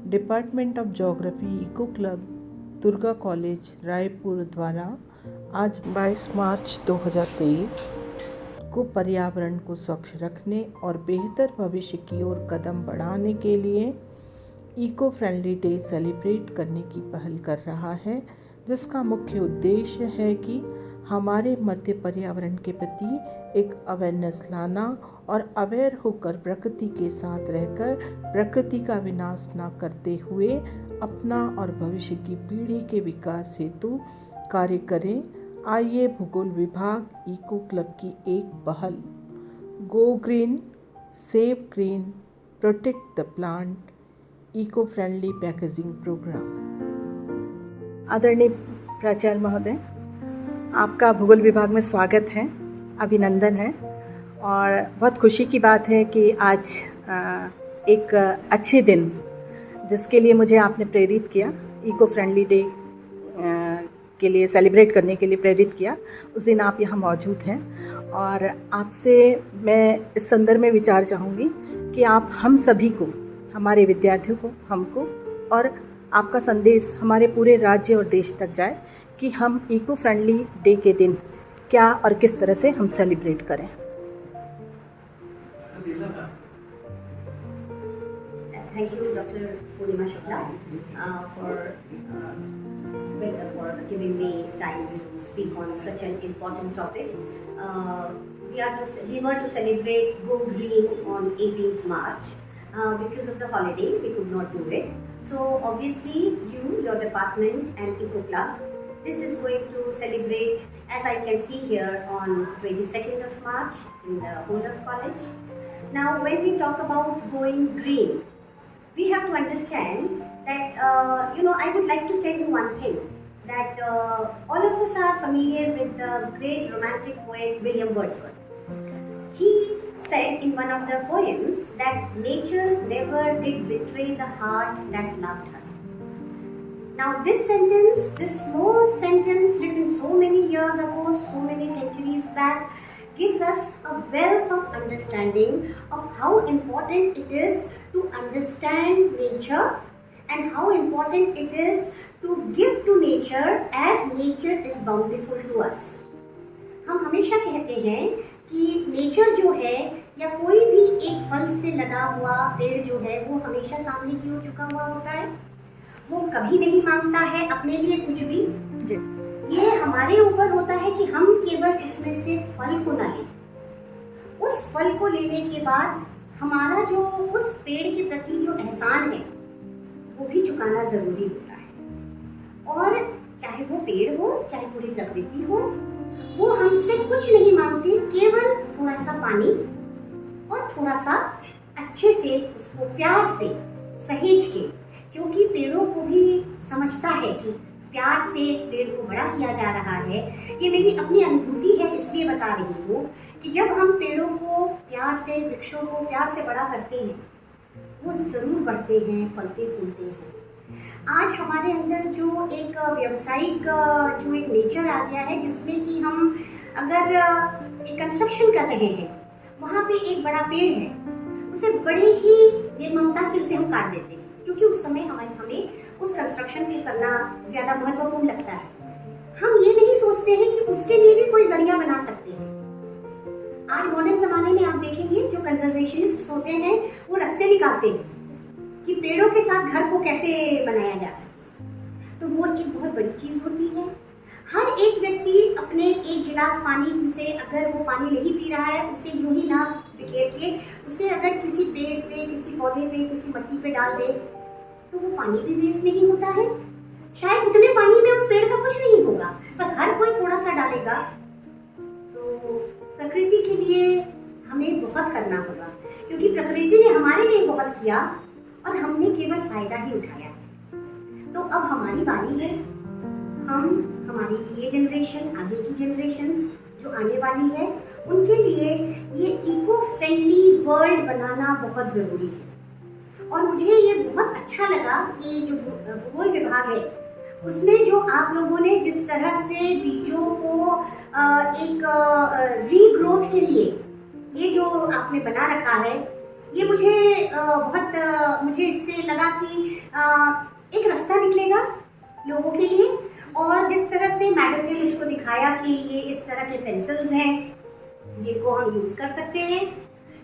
Department of geography eco club Durga college Raipur द्वारा आज 22 मार्च 2023 को पर्यावरण को स्वच्छ रखने और बेहतर भविष्य की ओर कदम बढ़ाने के लिए इको फ्रेंडली डे सेलिब्रेट करने की पहल कर रहा है, जिसका मुख्य उद्देश्य है कि हमारे मध्य पर्यावरण के प्रति एक अवेयरनेस लाना और अवेयर होकर प्रकृति के साथ रहकर प्रकृति का विनाश न करते हुए अपना और भविष्य की पीढ़ी के विकास हेतु कार्य करें। आइए भूगोल विभाग इको क्लब की एक पहल go green save green protect the plant eco friendly packaging programme. आदरणीय प्राचार्य महोदय, आपका भूगोल विभाग में स्वागत है, अभिनंदन है और बहुत खुशी की बात है कि आज एक अच्छे दिन जिसके लिए मुझे आपने प्रेरित किया, इको फ्रेंडली डे के लिए सेलिब्रेट करने के लिए प्रेरित किया, उस दिन आप यहाँ मौजूद हैं और आपसे मैं इस संदर्भ में विचार चाहूँगी कि आप हम सभी को, हमारे विद्यार्थियों को, हमको और आपका संदेश हमारे पूरे राज्य और देश तक जाए कि हम इको फ्रेंडली डे के दिन क्या और किस तरह से हम सेलिब्रेट करें। Thank you, Dr. Purnima Shukla, for giving me time to speak on such an important topic. We were to celebrate Go Green on 18th March. Because of the holiday, we could not do it. So obviously, your department and Eco Club, this is going to celebrate, as I can see here, on 22nd of March in the whole of college. Now, when we talk about going green, we have to understand that, I would like to tell you one thing, that all of us are familiar with the great romantic poet William Wordsworth. He said in one of the poems that nature never did betray the heart that loved her. Now this sentence, this small sentence written so many years ago, so many centuries back, gives us a wealth of understanding of how important it is to understand nature and how important it is to give to nature as nature is bountiful to us. हम हमेशा कहते हैं कि nature जो है या कोई भी एक फल से लदा हुआ पेड़ जो है वो हमेशा सामने की ओर झुका हुआ होता है, वो कभी नहीं मांगता है अपने लिए कुछ भी। ये हमारे ऊपर होता है कि हम केवल इसमें से फल को ना लें, उस फल को लेने के बाद हमारा जो उस पेड़ के प्रति जो एहसान है वो भी चुकाना जरूरी होता है। और चाहे वो पेड़ हो चाहे पूरी प्रकृति हो, वो हमसे कुछ नहीं मांगती, केवल थोड़ा सा पानी और थोड़ा सा अच्छे से उसको प्यार से सहेज के, क्योंकि पेड़ों को भी समझता है कि प्यार से पेड़ को बड़ा किया जा रहा है। ये मेरी अपनी अनुभूति है, इसलिए बता रही हूँ कि जब हम पेड़ों को प्यार से, वृक्षों को प्यार से बड़ा करते हैं, वो ज़रूर बढ़ते हैं, फलते फूलते हैं। आज हमारे अंदर जो एक व्यावसायिक जो एक नेचर आ गया है, जिसमें कि हम अगर एक कंस्ट्रक्शन कर रहे हैं, वहाँ पे एक बड़ा पेड़ है, उसे बड़े ही निर्ममता से उसे हम काट देते हैं, क्योंकि उस समय हमें उस कंस्ट्रक्शन में करना ज़्यादा महत्वपूर्ण लगता है। हम ये नहीं सोचते हैं कि उसके लिए भी कोई जरिया बना सकते हैं। आज मॉडर्न ज़माने में आप देखेंगे जो कंजर्वेशनिस्ट होते हैं वो रास्ते निकालते हैं कि पेड़ों के साथ घर को कैसे बनाया जा सके, तो वो एक बहुत बड़ी चीज़ होती है। हर एक व्यक्ति अपने एक गिलास पानी से अगर वो पानी नहीं पी रहा है, उसे यूं ही ना बिखेर के उसे अगर किसी पेड़ पे, किसी पौधे पे, किसी मिट्टी पे डाल दे तो वो पानी भी वेस्ट नहीं होता है। शायद उतने पानी में उस पेड़ का कुछ नहीं होगा, पर हर कोई थोड़ा सा डालेगा तो प्रकृति के लिए हमें बहुत करना होगा, क्योंकि प्रकृति ने हमारे लिए बहुत किया और हमने केवल फायदा ही उठाया। तो अब हमारी बारी है, हमारी ये जनरेशन, आगे की जनरेशन्स जो आने वाली है, उनके लिए ये इको फ्रेंडली वर्ल्ड बनाना बहुत ज़रूरी है। और मुझे ये बहुत अच्छा लगा कि जो भूगोल विभाग है उसमें जो आप लोगों ने जिस तरह से बीजों को एक रीग्रोथ के लिए ये जो आपने बना रखा है, ये मुझे मुझे इससे लगा कि एक रास्ता निकलेगा लोगों के लिए। और जिस तरह से मैडम ने मुझको दिखाया कि ये इस तरह के पेंसिल्स हैं जिनको हम यूज़ कर सकते हैं।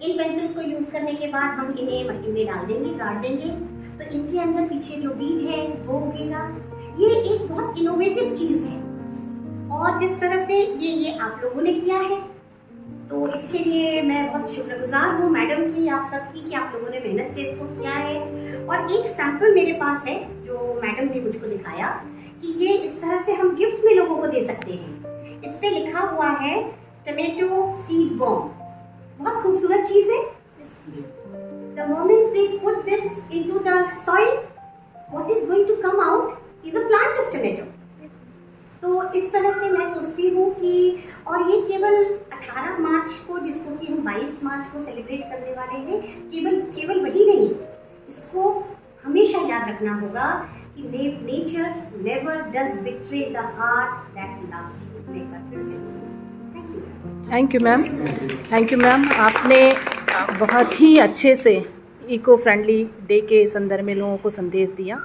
इन पेंसिल्स को यूज़ करने के बाद हम इन्हें मट्टी में डाल देंगे, गाड़ देंगे, तो इनके अंदर पीछे जो बीज है वो उगेगा। ये एक बहुत इनोवेटिव चीज़ है और जिस तरह से ये आप लोगों ने किया है तो इसके लिए मैं बहुत शुक्रगुजार हूँ मैडम की, आप सबकी, कि आप लोगों ने मेहनत से इसको किया है। और एक सैंपल मेरे पास है जो मैडम ने मुझको दिखाया कि ये इस तरह से हम गिफ्ट में लोगों को दे सकते हैं। इस पे लिखा हुआ है टमेटो सीड बॉम्ब, बहुत खूबसूरत चीज़ है। The moment we put this into the soil, what is going to come out is a plant of tomato. तो इस तरह से मैं सोचती हूँ कि, और ये केवल 18 मार्च को, जिसको कि हम 22 मार्च को सेलिब्रेट करने वाले हैं, केवल वही नहीं, इसको हमेशा याद रखना होगा कि nature never does betray the heart that loves you. एक बार फिर से thank you ma'am. Thank you ma'am, आपने बहुत ही अच्छे से इको फ्रेंडली डे के संदर्भ में लोगों को संदेश दिया।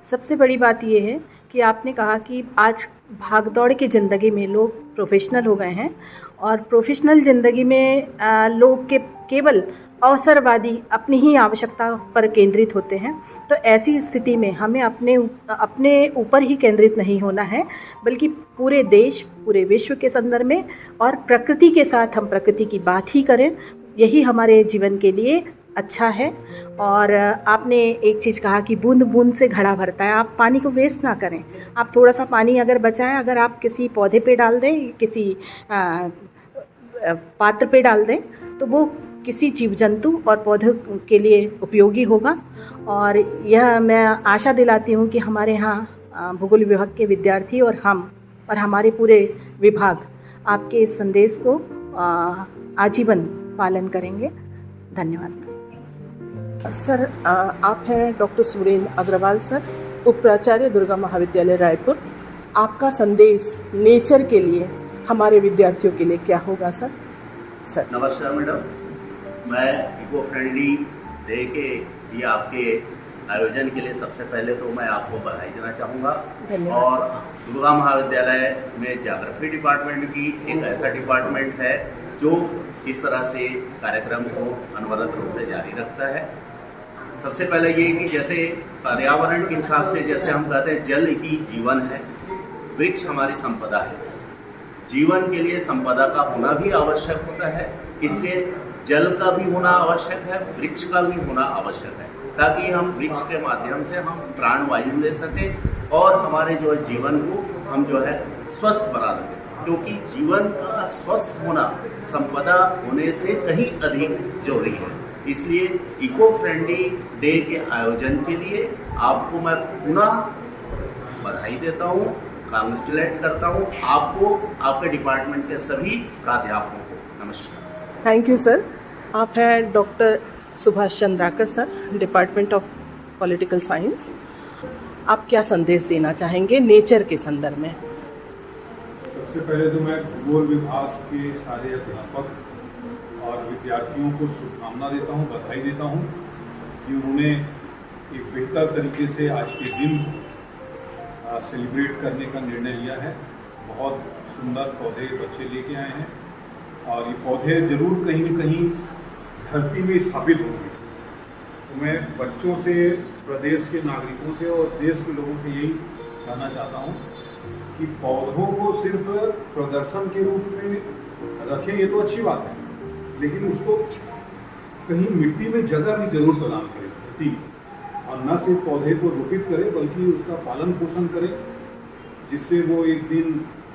सबसे बड़ी बात यह है कि आपने कहा कि आज भागदौड़ की ज़िंदगी में लोग प्रोफेशनल हो गए हैं और प्रोफेशनल ज़िंदगी में लोग के केवल अवसरवादी अपनी ही आवश्यकता पर केंद्रित होते हैं। तो ऐसी स्थिति में हमें अपने ऊपर ही केंद्रित नहीं होना है, बल्कि पूरे देश, पूरे विश्व के संदर्भ में और प्रकृति के साथ हम प्रकृति की बात ही करें। यही हमारे जीवन के लिए अच्छा है। और आपने एक चीज़ कहा कि बूंद बूंद से घड़ा भरता है। आप पानी को वेस्ट ना करें। आप थोड़ा सा पानी अगर बचाएं, अगर आप किसी पौधे पे डाल दें, किसी पात्र पे डाल दें, तो वो किसी जीव जंतु और पौधों के लिए उपयोगी होगा। और यह मैं आशा दिलाती हूँ कि हमारे यहाँ भूगोल विभाग के विद्यार्थी और हम और हमारे पूरे विभाग आपके इस संदेश को आजीवन पालन करेंगे। धन्यवाद सर। आप हैं डॉक्टर सुरेंद्र अग्रवाल सर, उप प्राचार्य दुर्गा महाविद्यालय रायपुर। आपका संदेश नेचर के लिए, हमारे विद्यार्थियों के लिए क्या होगा सर? सर नमस्कार मैडम, मैं इको फ्रेंडली डे के ये आपके आयोजन के लिए सबसे पहले तो मैं आपको बधाई देना चाहूँगा। और दुर्गा महाविद्यालय में ज्योग्राफी डिपार्टमेंट की एक ऐसा डिपार्टमेंट है जो इस तरह से कार्यक्रम को अनवरत रूप से जारी रखता है। सबसे पहले ये कि जैसे पर्यावरण के हिसाब से, जैसे हम कहते हैं जल ही जीवन है, वृक्ष हमारी संपदा है। जीवन के लिए संपदा का होना भी आवश्यक होता है, इसलिए जल का भी होना आवश्यक है, वृक्ष का भी होना आवश्यक है, ताकि हम वृक्ष के माध्यम से हम प्राणवायु ले सकें और हमारे जो जीवन को हम जो है स्वस्थ बना सकें। क्योंकि जीवन का स्वस्थ होना संपदा होने से कहीं अधिक जरूरी है। इसलिए इको फ्रेंडली डे के आयोजन के लिए आपको मैं पुनः बधाई देता हूँ, कांग्रेचुलेट करता हूँ आपको, आपके डिपार्टमेंट के सभी प्राध्यापकों को। नमस्कार। Thank you sir. आप हैं doctor Subhash Chandrakar sir, department of political science. आप क्या संदेश देना चाहेंगे नेचर के संदर्भ में? सबसे पहले तो मैं भूगोल विभाग के सारे अध्यापक और विद्यार्थियों को शुभकामना देता हूं, बधाई देता हूं कि उन्होंने एक बेहतर तरीके से आज के दिन सेलिब्रेट करने का निर्णय लिया है। बहुत सुंदर पौधे बच्चे लेके आए हैं और ये पौधे ज़रूर कहीं न कहीं धरती में स्थापित होंगे। तो मैं बच्चों से, प्रदेश के नागरिकों से और देश के लोगों से यही कहना चाहता हूँ कि पौधों को सिर्फ प्रदर्शन के रूप में रखें, ये तो अच्छी बात है, लेकिन उसको कहीं मिट्टी में जगह भी जरूर प्रदान करें धरती, और न सिर्फ पौधे को रोपित करें बल्कि उसका पालन पोषण करें, जिससे वो एक दिन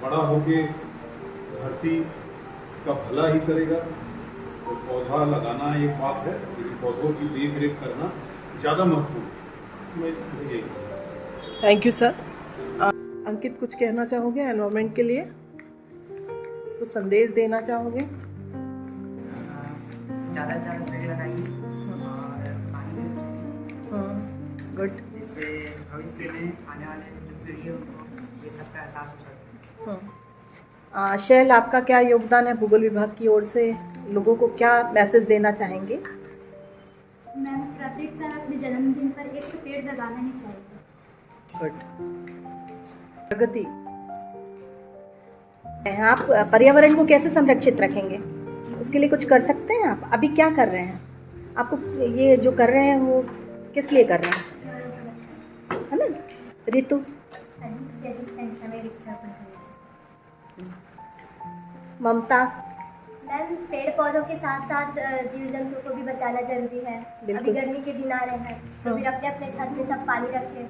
बड़ा होके धरती का भला ही करेगा। तो पौधा लगाना एक बात है, लेकिन पौधों की देख रेख करना ज़्यादा महत्वपूर्ण है। Thank you sir. अंकित, कुछ कहना चाहोगे एनवायरनमेंट के लिए? कुछ संदेश देना चाहोगे? ज़्यादा से ज़्यादा पेड़ लगाइए और पानी दें, गुड। जिससे भविष्य में आने वाले जो पीढ़ी है उनको ये सब का एहसास हो सकता है। शैल, आपका क्या योगदान है भूगोल विभाग की ओर से? लोगों को क्या मैसेज देना चाहेंगे? जन्मदिन पर एक तो पेड़ लगाना ही चाहिए। गुड। प्रगति, आप पर्यावरण को कैसे संरक्षित रखेंगे, उसके लिए कुछ कर सकते हैं आप? अभी क्या कर रहे हैं? आपको ये जो कर रहे हैं वो किस लिए कर रहे हैं, है ना? ऋतु, अधिक से अधिक संख्या में वृक्षारोपण करना चाहिए। ममता, मैम, पेड़ पौधों के साथ साथ जीव जंतु को भी बचाना जरूरी है। बिल्कुल। अभी गर्मी के दिन आ रहे हैं तो फिर अपने अपने छत पे सब पानी रखें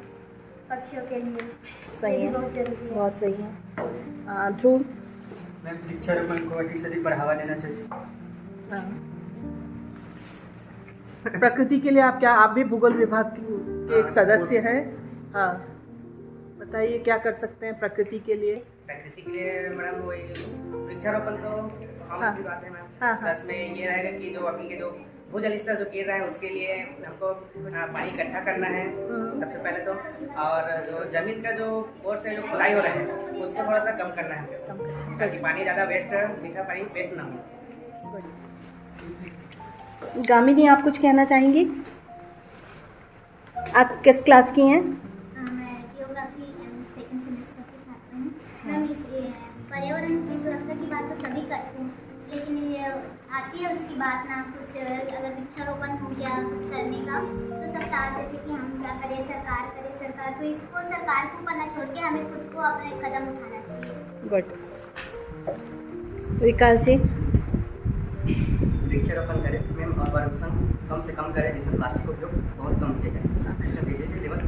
पक्षियों के लिए। सही ये भी है, बहुत जरूरी है। बहुत सही है। ध्रुव, मैम, वृक्षारोपण को अधिक से अधिक बढ़ावा देना चाहिए। प्रकृति के लिए आप क्या, आप भी भूगोल विभाग के एक सदस्य हैं? हाँ, बताइए क्या कर सकते हैं प्रकृति के लिए? प्रकृति के लिए मैडम वही वृक्षारोपण तो हाँ। आम की बात है मैम। हाँ, हाँ। प्लस में ये रहेगा कि जो अभी के जो भूजल स्तर जो गिर रहा है उसके लिए हमको पानी इकट्ठा करना है सबसे पहले तो, और जो जमीन का जो बोर से जो खुदाई हो रहा है उसको थोड़ा सा कम करना है ताकि पानी ज़्यादा वेस्ट, मीठा पानी वेस्ट ना हो। गामिनी, आप कुछ कहना चाहेंगी? आप किस क्लास की हैं? मैं जियोग्राफी सेकंड सेमेस्टर की छात्र हूँ। मैम, इस पर्यावरण की सुरक्षा की बात तो सभी करते हैं, लेकिन ये आती है उसकी बात ना, कुछ अगर वृक्षारोपण हो गया कुछ करने का तो सब टाल देते कि हम क्या करें, सरकार करे सरकार। तो इसको सरकार को ऊपर ना छोड़ के हमें खुद को अपने कदम उठाना चाहिए। गुड। विकास जी, वृक्षारोपण करें मैम, और प्रदूषण कम से कम करें जिसमें प्लास्टिक का उपयोग बहुत कम किया जाए। जिसमें वेजिटेबल लेवल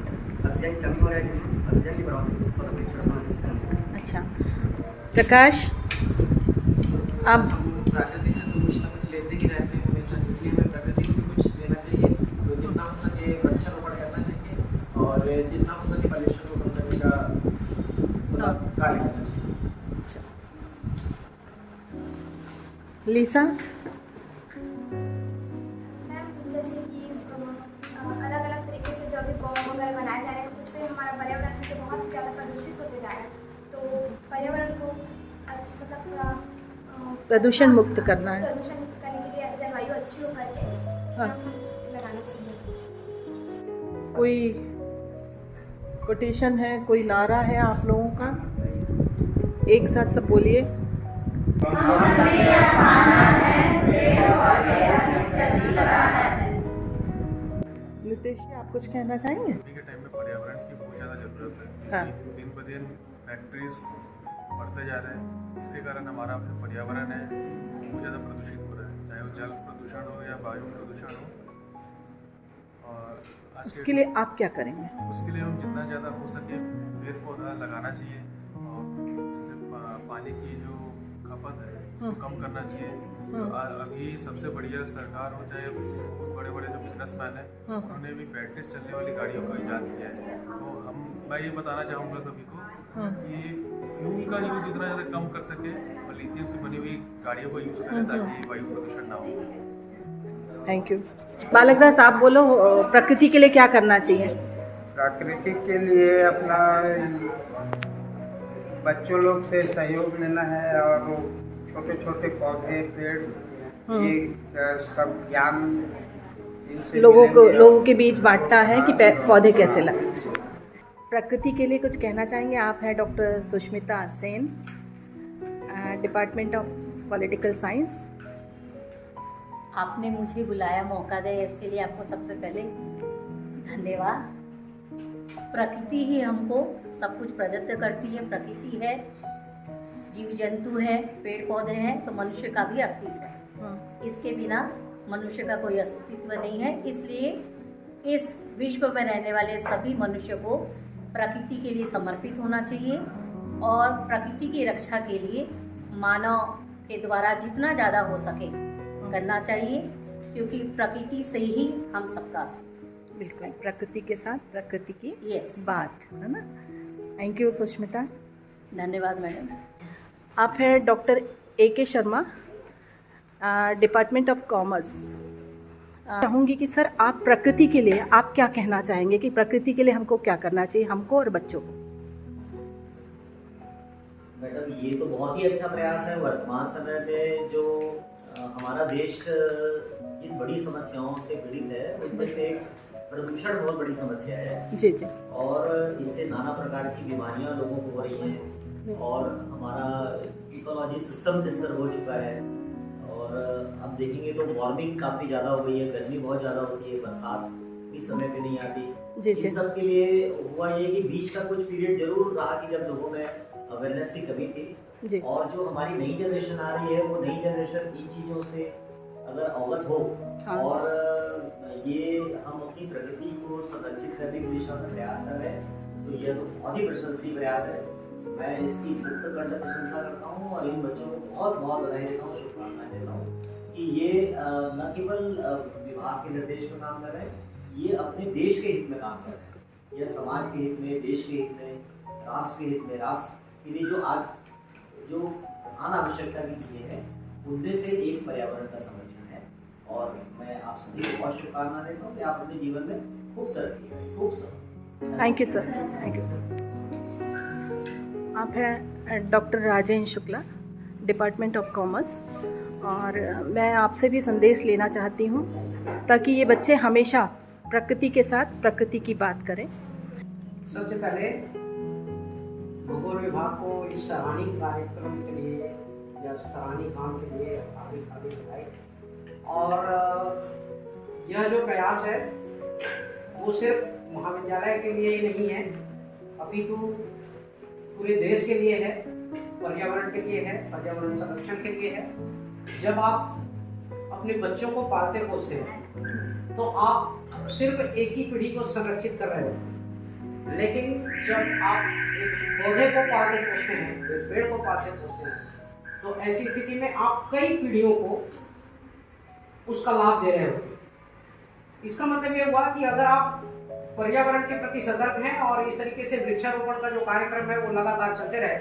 ऑक्सीजन की कमी हो रहा है, जिसमें ऑक्सीजन की बढ़ोतरी और वृक्षारोपण से करनी चाहिए। अच्छा। प्रकाश, आप प्रकृति से तो कुछ ना कुछ लेते ही रहते हैं हमेशा, इसलिए हमें प्रकृति को भी कुछ देना चाहिए। तो जितना हो सके वृक्षारोपण करना चाहिए और जितना हो सके पॉल्यूशन को कम करने का पूरा कार्य करना चाहिए। अच्छा। लीसा, मैम, जैसे कि अलग अलग तरीके से जो अभी बॉम्ब वगैरह बनाए जा रहे हैं उससे हमारा पर्यावरण जो बहुत ज़्यादा प्रदूषित होते जा रहा है, तो पर्यावरण को मतलब थोड़ा प्रदूषण मुक्त करना है। प्रदूषण मुक्त करने के लिए जलवायु अच्छी हो करके हाँ। लगाना चाहिए। कोई कोटेशन है, कोई नारा है आप लोगों का? एक साथ सब बोलिए। नितेश जी, आप कुछ कहना चाहेंगे? अभी के टाइम में पर्यावरण की बहुत ज़्यादा ज़रूरत है, हाँ। क्योंकि दिन ब दिन फैक्ट्रीज बढ़ते जा रहे हैं। इसके कारण हमारा जो पर्यावरण है बहुत ज़्यादा प्रदूषित हो रहा है, चाहे वो जल प्रदूषण हो या वायु प्रदूषण हो। और आज उसके लिए आप क्या करेंगे? उसके लिए हम जितना ज़्यादा हो सके पेड़ पौधा लगाना चाहिए, और जैसे पानी की जो खपत है उसको कम करना चाहिए। तो अभी सबसे बढ़िया सरकार हो चाहे बड़े बड़े जो बिजनेसमैन हैं उन्होंने भी बैटरी से चलने वाली गाड़ियों का ईजाद किया है। तो मैं ये बताना चाहूँगा सभी को कि फ्यूल का यूज़ जितना ज़्यादा कम कर सके और लिथियम से बनी हुई गाड़ियों का यूज़ करें ताकि वायु प्रदूषण ना हो। Thank you. बालक दास, आप बोलो, प्रकृति के लिए क्या करना चाहिए? प्रकृति के लिए अपना बच्चों लोग से सहयोग लेना है, और वो छोटे छोटे पौधे पेड़ ये सब ज्ञान इनसे लोगों के बीच बांटता है कि पौधे कैसे लगाएं। प्रकृति के लिए कुछ कहना चाहेंगे? आप हैं doctor Sushmita Sen, department of political science. आपने मुझे बुलाया, मौका दिया, इसके लिए आपको सबसे पहले धन्यवाद। प्रकृति ही हमको सब कुछ प्रदत्त करती है। प्रकृति है, जीव जंतु है, पेड़ पौधे हैं, तो मनुष्य का भी अस्तित्व है। इसके बिना मनुष्य का कोई अस्तित्व नहीं है। इसलिए इस विश्व में रहने वाले सभी मनुष्य को प्रकृति के लिए समर्पित होना चाहिए और प्रकृति की रक्षा के लिए मानव के द्वारा जितना ज़्यादा हो सके करना चाहिए, क्योंकि प्रकृति से ही हम सबका अस्तित्व। बिल्कुल, प्रकृति के साथ प्रकृति की यस बात है ना। Thank you Sushmita. धन्यवाद मैडम। आप हैं doctor A.K. Sharma, department of commerce. चाहूँगी कि सर आप प्रकृति के लिए आप क्या कहना चाहेंगे कि प्रकृति के लिए हमको क्या करना चाहिए, हमको और बच्चों को? मैडम, ये तो बहुत ही अच्छा प्रयास है। वर्तमान समय में जो हमारा देश जिन बड़ी समस्याओं से पीड़ित है उनमें से प्रदूषण बहुत बड़ी समस्या है जी जी। और इससे नाना प्रकार की बीमारियां लोगों को हो रही हैं और हमारा इकोलॉजी सिस्टम डिस्टर्ब हो चुका है। और अब देखेंगे तो वार्मिंग काफ़ी ज़्यादा हो गई है, गर्मी बहुत ज़्यादा होती है, बरसात भी समय पे नहीं आती। जी जी। इन सब के लिए हुआ ये कि बीच का कुछ पीरियड जरूर रहा कि जब लोगों में अवेयरनेस की कमी थी जी। और जो हमारी नई जनरेशन आ रही है वो नई जनरेशन इन चीज़ों से अगर अवगत हो और ये हम अपनी प्रकृति को संरक्षित करने की दिशा में प्रयास कर रहे हैं तो यह तो बहुत ही प्रशंसनीय प्रयास है। मैं इसकी मुक्त कंठ प्रशंसा करता हूँ और इन बच्चों को बहुत बहुत बधाई देता हूँ, शुभकामनाएं देता हूँ कि ये न केवल विभाग के निर्देश में काम कर रहे हैं, ये अपने देश के हित में काम कर रहे हैं। यह समाज के हित में, देश के हित में, राष्ट्र के हित में, राष्ट्र के लिए जो प्रधान आवश्यकता की चीज़ें हैं उनमें से एक पर्यावरण का संरक्षण है। और मैं आप सभी को बहुत शुभकामना देता हूँ कि आप अपने जीवन में खूब तरक्की करें, खूब सब। Thank you sir, thank you sir. आप हैं doctor Rajendra Shukla, department of commerce, और मैं आपसे भी संदेश लेना चाहती हूँ ताकि ये बच्चे हमेशा प्रकृति के साथ प्रकृति की बात करें। सबसे पहले भूगोल विभाग को इस सराहनीय कार्यक्रम के लिए या सराहनीय काम के लिए हार्दिक बधाई। और यह जो प्रयास है वो सिर्फ महाविद्यालय के लिए ही नहीं है, अपितु पूरे देश के लिए है, पर्यावरण के लिए है, पर्यावरण संरक्षण के लिए है। जब आप अपने बच्चों को पालते पोसते हैं तो आप सिर्फ एक ही पीढ़ी को संरक्षित कर रहे हो, लेकिन जब आप एक पौधे को पालते पोसते हैं, एक पेड़ को पालते पोसते हैं, तो ऐसी स्थिति में आप कई पीढ़ियों को उसका लाभ दे रहे हो। इसका मतलब ये हुआ कि अगर आप पर्यावरण के प्रति सतर्क हैं और इस तरीके से वृक्षारोपण का जो कार्यक्रम है वो लगातार चलते रहे,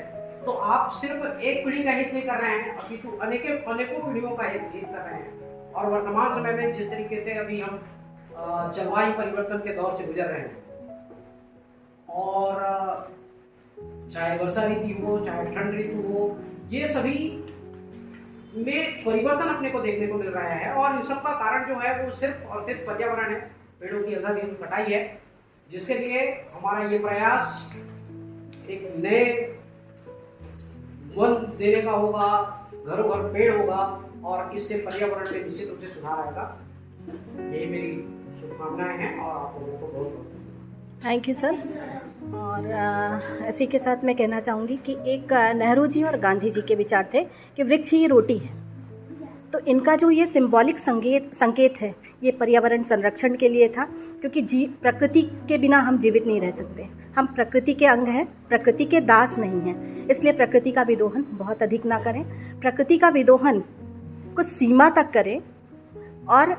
तो आप सिर्फ एक पीढ़ी का हित नहीं कर रहे हैं, अपितु अनेकों पीढ़ियों का हित कर रहे हैं। और वर्तमान समय में जिस तरीके से अभी हम जलवायु परिवर्तन के दौर से गुजर रहे हैं, और चाहे वर्षा ऋतु हो, चाहे ठंड ऋतु हो, ये सभी में परिवर्तन अपने को देखने को मिल रहा है। और इन सब का कारण जो है वो सिर्फ और सिर्फ पर्यावरण है, पेड़ों की अंधाधुंध कटाई है, जिसके लिए हमारा ये प्रयास एक नए वन देने का होगा, घरों घर पेड़ होगा, और इससे पर्यावरण में निश्चित रूप से सुधार आएगा। यही मेरी शुभकामनाएं हैं और आप लोगों को बहुत बहुत थैंक यू सर। और इसी के साथ मैं कहना चाहूँगी कि एक नेहरू जी और गांधी जी के विचार थे कि वृक्ष ही रोटी है, तो इनका जो ये सिंबॉलिक संकेत है ये पर्यावरण संरक्षण के लिए था, क्योंकि प्रकृति के बिना हम जीवित नहीं रह सकते। हम प्रकृति के अंग हैं, प्रकृति के दास नहीं हैं, इसलिए प्रकृति का विदोहन बहुत अधिक ना करें। प्रकृति का विदोहन कुछ सीमा तक करें, और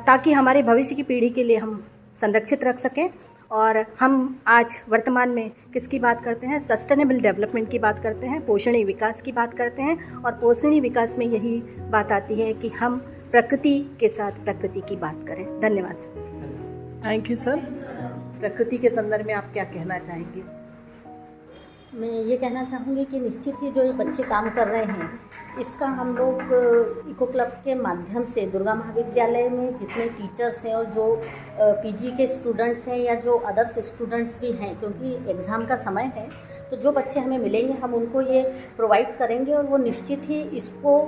ताकि हमारे भविष्य की पीढ़ी के लिए हम संरक्षित रख सकें। और हम आज वर्तमान में किसकी बात करते हैं? सस्टेनेबल डेवलपमेंट की बात करते हैं, पोषणीय विकास की बात करते हैं, और पोषणीय विकास में यही बात आती है कि हम प्रकृति के साथ प्रकृति की बात करें। धन्यवाद सर। Thank you sir. प्रकृति के संदर्भ में आप क्या कहना चाहेंगे? मैं ये कहना चाहूँगी कि निश्चित ही जो ये बच्चे काम कर रहे हैं, इसका हम लोग इको क्लब के माध्यम से दुर्गा महाविद्यालय में जितने टीचर्स हैं और जो पीजी के स्टूडेंट्स हैं या जो अदर्स स्टूडेंट्स भी हैं, क्योंकि एग्ज़ाम का समय है, तो जो बच्चे हमें मिलेंगे हम उनको ये प्रोवाइड करेंगे और वो निश्चित ही इसको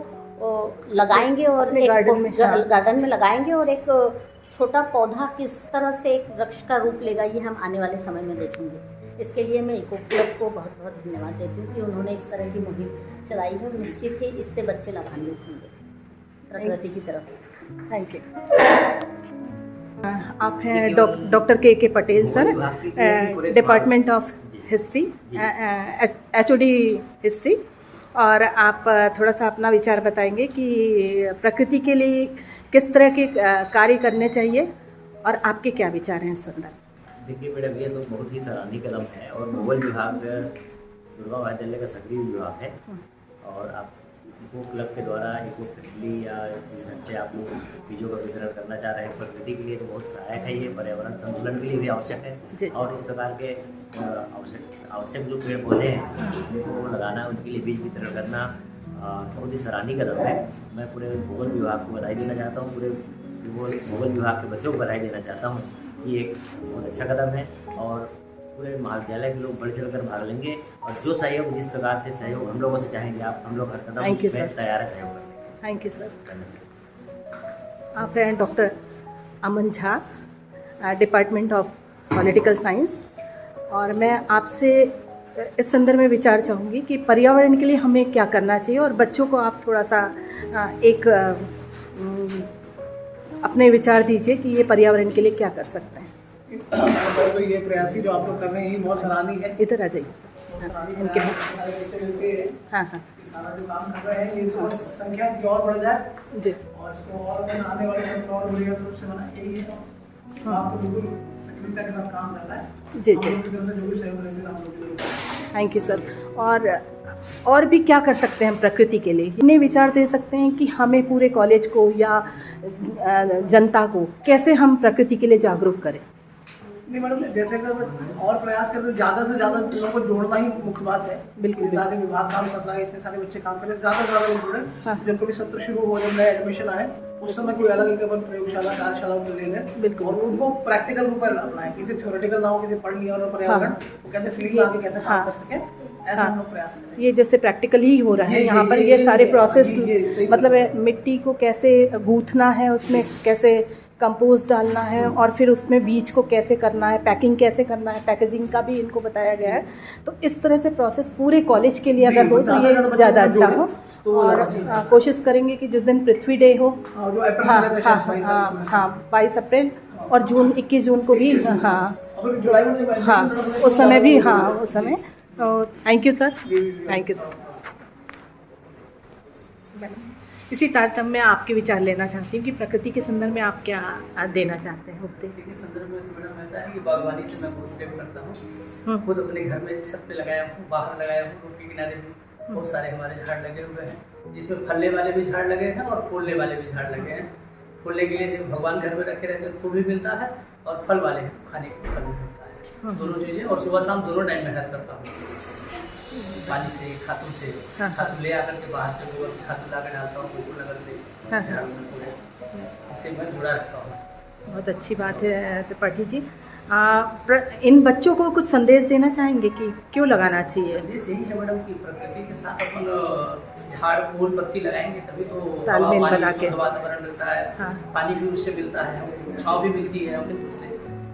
लगाएंगे और गार्डन में लगाएंगे, और एक छोटा पौधा किस तरह से एक वृक्ष का रूप लेगा ये हम आने वाले समय में देखेंगे। इसके लिए मैं इको क्लब को बहुत बहुत धन्यवाद देती हूँ कि उन्होंने इस तरह की मुहिम चलाई है, और निश्चित ही इससे बच्चे लाभान्वित होंगे प्रकृति की तरफ। Thank you. आप हैं डॉक्टर के Patel sir, department of history, HOD history, और आप थोड़ा सा अपना विचार बताएंगे कि प्रकृति के लिए किस तरह के कार्य करने चाहिए और आपके क्या विचार हैं इस संदर्भ? देखिए मैडम, ये तो बहुत ही सराहनीय कदम है और भूगोल विभाग दुर्गा महाविद्यालय का सक्रिय विभाग है, और आप इको क्लब के द्वारा इको फ्रेंडली या जिस ढंग से आप लोग बीजों का वितरण करना चाह रहे हैं प्रकृति के लिए तो बहुत सहायक है। ये पर्यावरण संतुलन के लिए भी आवश्यक है, और इस प्रकार के आवश्यक जो पेड़ पौधे हैं उनको लगाना, उनके लिए बीज वितरण करना बहुत ही सराहनीय कदम है। मैं पूरे भूगोल विभाग को बधाई देना चाहता हूँ, पूरे भूगोल विभाग के बच्चों को बधाई देना चाहता हूँ ये एक बहुत अच्छा कदम है और पूरे महाविद्यालय के लोग बढ़ चढ़ कर भाग लेंगे और जो सहयोग जिस प्रकार से सहयोग हम लोगों से चाहेंगे आप, हम लोग हर कदम पे तैयार है सहयोग करने। Thank you sir. आप हैं doctor Aman Jha, department of political science, और मैं आपसे इस संदर्भ में विचार चाहूँगी कि पर्यावरण के लिए हमें क्या करना चाहिए, और बच्चों को आप थोड़ा सा एक अपने विचार दीजिए कि ये पर्यावरण के लिए क्या कर सकते हैं। तो ये प्रयास ही जो आप लोग कर रहे हैं बहुत सराहनीय है। इधर आ जाइए इनके मिलके हाँ सारा जो काम कर रहे हैं ये तो संख्या की और बढ़ जाए जी, और इसको और आने वाले समय में और बढ़िया रूप से बनाए। यही है तो आपको बिल्कुल सक्रियता के साथ काम करना है जी। हम लोग की तरफ से जो भी सहयोग रहेगा हम लोग की तरफ से। Thank you sir. और भी क्या कर सकते हैं प्रकृति के लिए? इन्हें विचार दे सकते हैं कि हमें पूरे कॉलेज को या जनता को कैसे हम प्रकृति के लिए जागरूक करें। नहीं मैडम, जैसे अगर और प्रयास करें तो ज़्यादा से ज़्यादा लोगों को जोड़ना ही मुख्य बात है। बिल्कुल सारे विभाग काम कर रहा है, इतने सारे बच्चे काम कर रहे हैं, ज़्यादा से ज़्यादा लोग जुड़े। जब कभी सत्र शुरू हो, जब नए एडमिशन आए उस समय कोई अलग एक अपन प्रयोगशाला कार्यशाला में ले लें और उनको प्रैक्टिकल रूप में अपनाएं, किसी थ्योरेटिकल ना हो, किसी पढ़ लिया और पर्यावरण वो कैसे फील्ड में आके कैसे काम कर सके, ऐसा हम लोग प्रयास करें। ये जैसे प्रैक्टिकल ही हो रहा है यहाँ पर, ये सारे प्रोसेस मतलब मिट्टी को कैसे गूंथना है, उसमें कैसे कंपोस्ट डालना है और फिर उसमें बीज को कैसे करना है, पैकिंग कैसे करना है, पैकेजिंग का भी इनको बताया गया है। तो इस तरह से प्रोसेस पूरे कॉलेज के लिए अगर हो तो ये ज़्यादा अच्छा हो। और कोशिश करेंगे कि जिस दिन पृथ्वी डे हो, हाँ 22 अप्रैल और जून 21 जून को भी, हाँ उस समय भी, हाँ उस समय। Thank you sir, thank you sir. इसी तारतम्य में आपके विचार लेना चाहती हूँ कि प्रकृति के संदर्भ में आप क्या देना चाहते हैं? प्रकृति के संदर्भ में तो मैडम ऐसा है कि बागवानी से मैं बहुत प्रेम करता हूँ। खुद अपने घर में छत पे लगाया हूँ, बाहर लगाया हूँ, रोड के किनारे भी बहुत सारे हमारे झाड़ लगे हुए हैं, जिसमें फलने वाले भी झाड़ लगे हैं और फूलने वाले भी झाड़ लगे हैं। फूलने के लिए जब भगवान घर में रखे रहते हैं फूल भी मिलता है और फल वाले हैं तो खाने को फल भी मिलता है, दोनों चीज़ें। और सुबह शाम दोनों टाइम मेहनत करता हूँ, पानी से, खातू से, खातू ले आकर के बाहर से गोबर की खातू ला कर डालता हूँ गोकुल नगर से, झाड़ू में पूरे, इससे मैं जुड़ा रहता हूँ। बहुत अच्छी बात है त्रिपाठी जी। इन बच्चों को कुछ संदेश देना चाहेंगे कि क्यों लगाना चाहिए? संदेश यही है मैडम कि प्रकृति के साथ अपन झाड़ फूल पत्ती लगाएंगे तभी तो तालमेल बना के वातावरण मिलता है, पानी भी उससे मिलता है, छाँव भी मिलती है, अपने उससे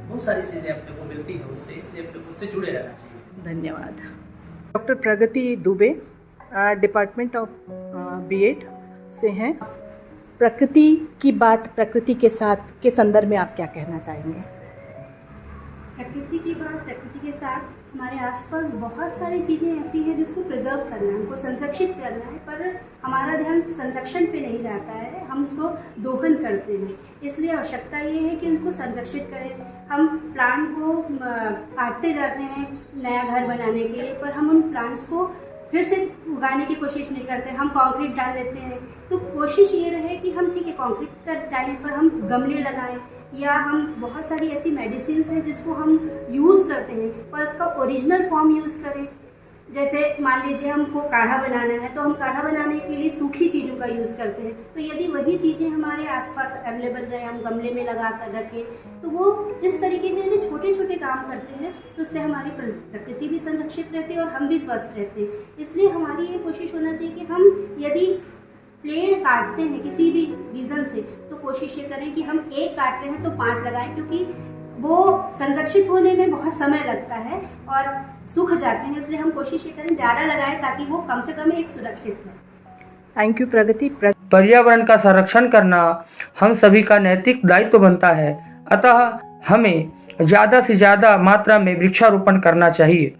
बहुत सारी चीज़ें अपने को मिलती है उससे, इसलिए अपने उससे जुड़े रहना चाहिए। धन्यवाद। Doctor Pragati Dubey, department of BEd से हैं। प्रकृति की बात, प्रकृति के साथ के संदर्भ में आप क्या कहना चाहेंगे? प्रकृति की बात, प्रकृति के साथ हमारे आसपास बहुत सारी चीज़ें ऐसी हैं जिसको प्रिजर्व करना है, उनको संरक्षित करना है, पर हमारा ध्यान संरक्षण पे नहीं जाता है, हम उसको दोहन करते हैं। इसलिए आवश्यकता ये है कि उनको संरक्षित करें। हम प्लांट को काटते जाते हैं नया घर बनाने के लिए, पर हम उन प्लांट्स को फिर से उगाने की कोशिश नहीं करते, हम कंक्रीट डाल लेते हैं। तो कोशिश ये रहे कि हम ठीक है कंक्रीट कर डालें पर हम गमले लगाएं, या हम बहुत सारी ऐसी मेडिसिन हैं जिसको हम यूज़ करते हैं पर उसका ओरिजिनल फॉर्म यूज़ करें। जैसे मान लीजिए हमको काढ़ा बनाना है तो हम काढ़ा बनाने के लिए सूखी चीज़ों का यूज़ करते हैं, तो यदि वही चीज़ें हमारे आसपास अवेलेबल रहे, हम गमले में लगा कर रखें, तो वो इस तरीके के यदि छोटे छोटे काम करते हैं तो उससे हमारी प्रकृति भी संरक्षित रहती है और हम भी स्वस्थ रहते हैं। इसलिए हमारी ये कोशिश होना चाहिए कि हम यदि पेड़ काटते हैं किसी भी रीज़न से तो कोशिश ये करें कि हम एक काट रहे हैं तो 5 लगाएं, क्योंकि वो संरक्षित होने में बहुत समय लगता है और सूख जाते हैं। इसलिए हम कोशिश ये करें ज़्यादा लगाएं ताकि वो कम से कम एक सुरक्षित हो। थैंक यू प्रगति। पर्यावरण का संरक्षण करना हम सभी का नैतिक दायित्व बनता है, अतः हमें ज़्यादा से ज़्यादा मात्रा में वृक्षारोपण करना चाहिए।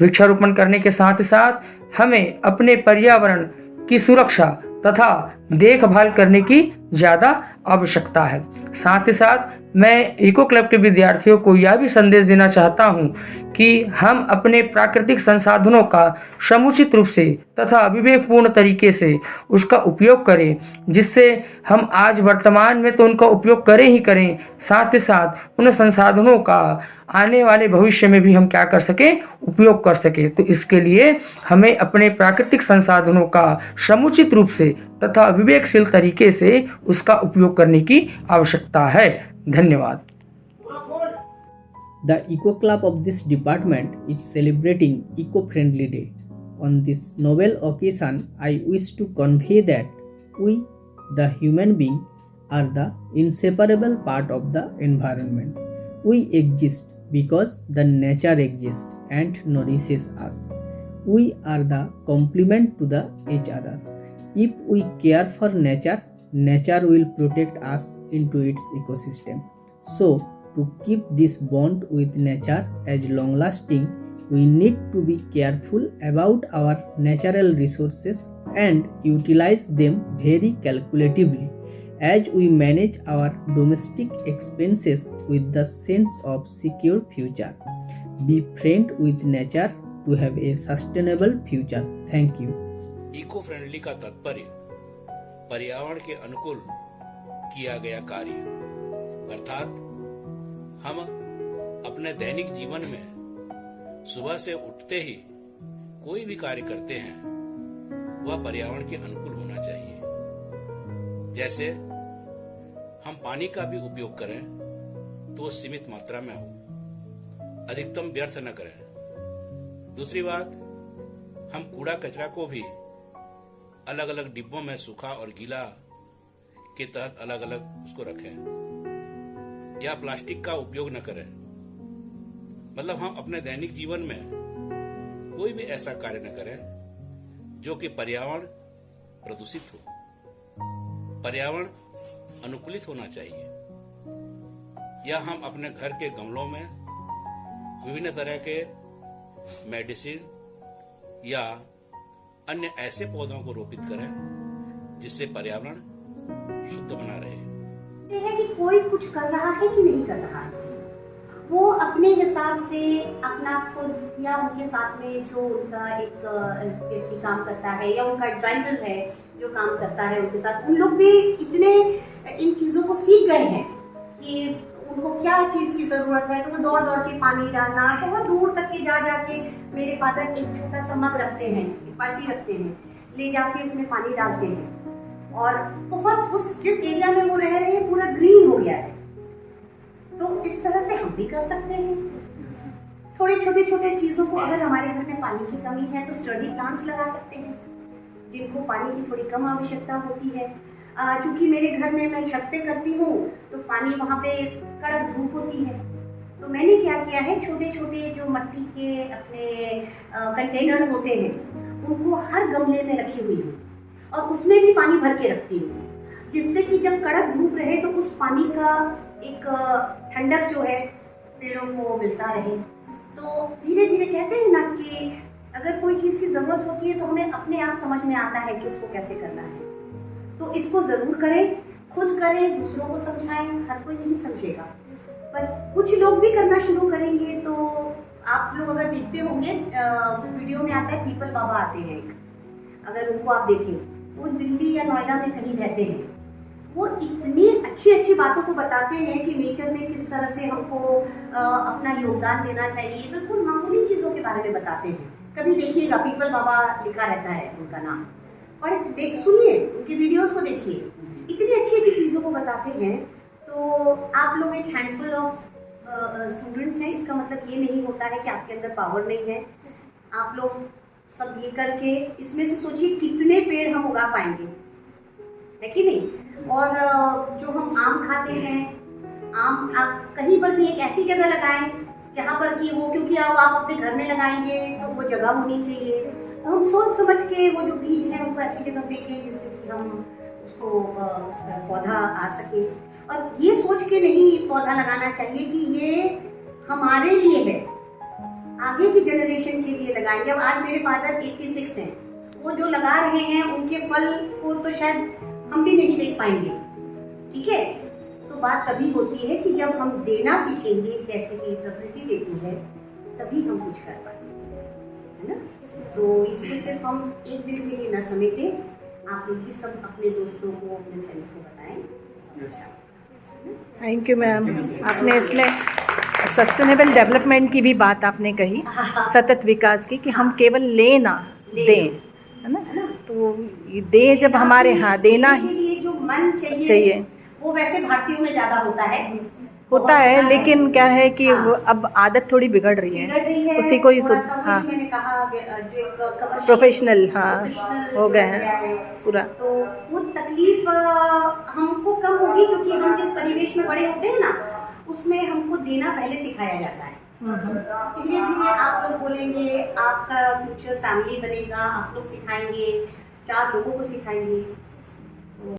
वृक्षारोपण करने के साथ साथ हमें अपने पर्यावरण की सुरक्षा तथा देखभाल करने की ज़्यादा आवश्यकता है। साथ ही साथ मैं इको क्लब के विद्यार्थियों को यह भी संदेश देना चाहता हूँ कि हम अपने प्राकृतिक संसाधनों का समुचित रूप से तथा विवेकपूर्ण तरीके से उसका उपयोग करें, जिससे हम आज वर्तमान में तो उनका उपयोग करें ही करें, साथ ही साथ उन संसाधनों का आने वाले भविष्य में भी हम क्या कर सकें, उपयोग कर सकें। तो इसके लिए हमें अपने प्राकृतिक संसाधनों का समुचित रूप से तथा विवेकशील तरीके से उसका उपयोग करने की आवश्यकता है। धन्यवाद। The Eco Club of this department is celebrating Eco-Friendly Day. On this noble occasion, I wish to convey that we, the human being, are the inseparable part of the environment. We exist because the nature exists and nourishes us. We are the complement to the each other. If we care for nature, nature will protect us into its ecosystem. So, to keep this bond with nature as long-lasting, we need to be careful about our natural resources and utilize them very calculatively as we manage our domestic expenses with the sense of secure future. Be friend with nature to have a sustainable future. Thank you. Eco friendly का तात्पर्य पर्यावरण के अनुकूल किया गया कार्य, अर्थात हम अपने दैनिक जीवन में सुबह से उठते ही कोई भी कार्य करते हैं वह पर्यावरण के अनुकूल होना चाहिए। जैसे हम पानी का भी उपयोग करें तो वो सीमित मात्रा में हो, अधिकतम व्यर्थ न करें। दूसरी बात, हम कूड़ा कचरा को भी अलग अलग डिब्बों में सूखा और गीला के तहत अलग अलग उसको रखें, या प्लास्टिक का उपयोग न करें। मतलब हम अपने दैनिक जीवन में कोई भी ऐसा कार्य न करें जो कि पर्यावरण प्रदूषित हो। पर्यावरण अनुकूलित होना चाहिए। या हम अपने घर के गमलों में विभिन्न तरह के मेडिसिन या अन्य ऐसे पौधों को रोपित करें जिससे पर्यावरण शुद्ध बना रहे। ये है कि कोई कुछ कर रहा है कि नहीं कर रहा है, वो अपने हिसाब से अपना खुद या उनके साथ में जो उनका एक व्यक्ति काम करता है या उनका ड्राइवर है जो काम करता है उनके साथ, उन लोग भी इतने इन चीज़ों को सीख गए हैं कि उनको क्या चीज़ की ज़रूरत है, तो वो दौड़ दौड़ के पानी डालना, बहुत दूर तक के जा जाके मेरे फादर एक छोटा सा मग रखते हैं, एक बाल्टी रखते हैं, ले जाके उसमें पानी डालते हैं और बहुत उस जिस एरिया में वो रह रहे हैं पूरा ग्रीन हो गया है। तो इस तरह से हम भी कर सकते हैं। थोड़े छोटे छोटे चीज़ों को, अगर हमारे घर में पानी की कमी है तो स्टडी प्लांट्स लगा सकते हैं जिनको पानी की थोड़ी कम आवश्यकता होती है। चूँकि मेरे घर में मैं छत पे करती हूँ तो पानी वहाँ पे कड़क धूप होती है, तो मैंने क्या किया है, छोटे छोटे जो मट्टी के अपने कंटेनर्स होते हैं उनको हर गमले में रखी हुई हूँ और उसमें भी पानी भर के रखती हूँ, जिससे कि जब कड़क धूप रहे तो उस पानी का एक ठंडक जो है पेड़ों को मिलता रहे। तो धीरे धीरे कहते हैं ना कि अगर कोई चीज़ की ज़रूरत होती है तो हमें अपने आप समझ में आता है कि उसको कैसे करना है। तो इसको ज़रूर करें, खुद करें, दूसरों को समझाएं, हर कोई नहीं समझेगा, पर कुछ लोग भी करना शुरू करेंगे। तो आप लोग अगर देखते होंगे वीडियो में आता है पीपल बाबा आते हैं एक, अगर उनको आप देखें, वो दिल्ली या नोएडा में कहीं रहते हैं, वो इतनी अच्छी अच्छी बातों को बताते हैं कि नेचर में किस तरह से हमको अपना योगदान देना चाहिए, बिल्कुल मामूली चीज़ों के बारे में बताते हैं। कभी देखिएगा पीपल बाबा लिखा रहता है उनका नाम, और सुनिए उनकी वीडियोस को देखिए, इतनी अच्छी अच्छी चीज़ों को बताते हैं। तो आप लोग एक हैंडफुल ऑफ स्टूडेंट्स हैं, इसका मतलब ये नहीं होता है कि आपके अंदर पावर नहीं है। आप लोग सब ये करके इसमें से सोचिए कितने पेड़ हम उगा पाएंगे, है कि नहीं। और जो हम आम खाते हैं, आम आप कहीं पर भी एक ऐसी जगह लगाएं जहाँ पर कि वो, क्योंकि आप अपने घर में लगाएंगे तो वो जगह होनी चाहिए, तो हम सोच समझ के वो जो बीज है उनको ऐसी जगह फेंकें जिससे कि हम उसको उसका पौधा आ सके। और ये सोच के नहीं पौधा लगाना चाहिए कि ये हमारे लिए है, आगे की जनरेशन के लिए लगाएंगे। अब आज मेरे फादर 86 हैं, वो जो लगा रहे हैं उनके फल को तो शायद हम भी नहीं देख पाएंगे, ठीक है। तो बात तभी होती है कि जब हम देना सीखेंगे जैसे कि प्रकृति देती है, तभी हम कुछ कर पाएंगे, है ना। तो इसको सिर्फ हम एक दिन के लिए न समेटें, आप लोग भी सब अपने दोस्तों को, अपने फ्रेंड्स को बताएं। थैंक यू मैम, आपने इसमें सस्टेनेबल डेवलपमेंट की भी बात आपने कही, सतत विकास की, कि हम केवल ले ना दें, है ना। तो दे जब हमारे, हाँ, देना ही जो मन चाहिए वो वैसे भारतीयों में ज़्यादा होता है, होता है, लेकिन क्या है कि वो अब आदत थोड़ी बिगड़ रही है, उसी को ही हाँ मैंने कहा जो एक प्रोफेशनल हो गए हैं पूरा। तो वो तकलीफ हमको कम होगी, क्योंकि हम जिस परिवेश में बड़े होते हैं ना, उसमें हमको देना पहले सिखाया जाता है। धीरे धीरे आप लोग बोलेंगे, आपका फ्यूचर फैमिली बनेगा, आप लोग सिखाएंगे, 4 लोगों को सिखाएंगे,